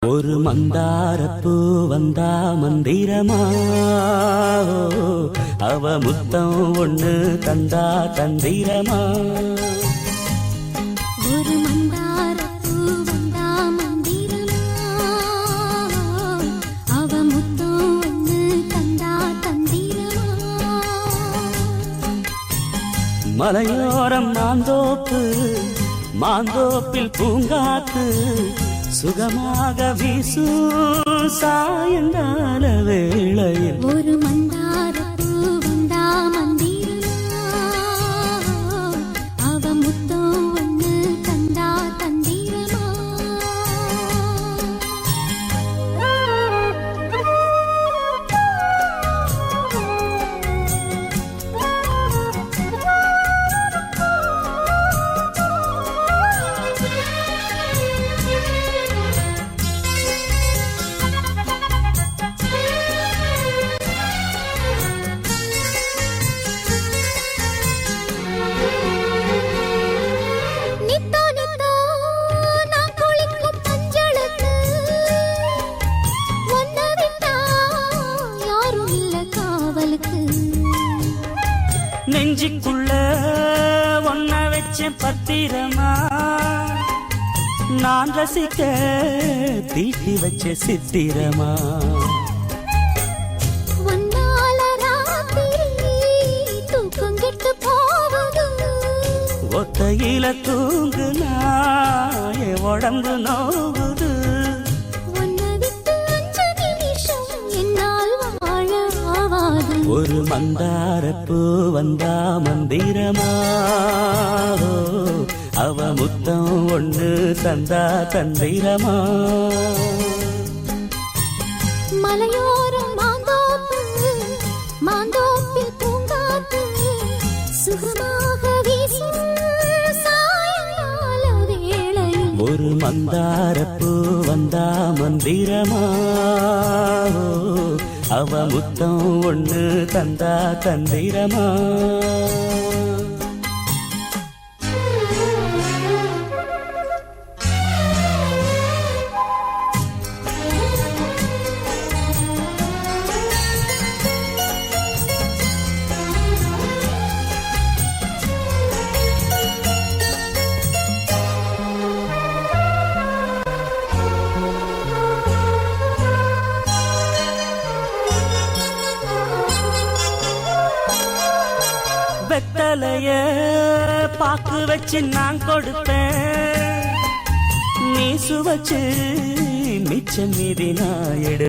ஒரு மந்தாரப்பூ வந்தா மந்திரமா, அவ முத்தம் ஒண்ணு தந்தா தந்திரமா. ஒரு மந்தாரப்பூ வந்தா மந்திரமா, அவ முத்தம் ஒண்ணு தந்தா தந்திரமா. மலையோரம் மாந்தோப்பு, மாந்தோப்பில் பூங்காத்து சுகமாக வீசு சாயங்கால வேளையில். ஒரு மந்தாரப்பூ வந்தா மந்திரமா, அவ முத்தம் ஒண்ணு தந்தா தந்திரமா. நெஞ்சுக்குள்ள ஒன்ன வச்ச பத்திரமா, நான் ரசிக்க தீட்டி வச்ச சித்திரமா. ஒத்தையில தூங்குனா உடம்பு நோகுது. ஒரு மந்தாரப்பூ வந்தா மந்திரமா, அவ முத்தம் ஒண்ணு தந்தா தந்திரமா. மலையோரம் மாந்தோப்பு, மாந்தோப்பில் பூங்காத்து சுகமாக வீசும் சாயங்கால வேளையில். ஒரு மந்தாரப்பூ வந்தா மந்திரமா, அவ முத்தம் ஒண்ணு தந்தா தந்திரமா. வெத்தலைய பாக்கு வச்சு நான் கொடுப்பேன், நீ சுவச்சு மிச்சம் மீதி நான் எடு.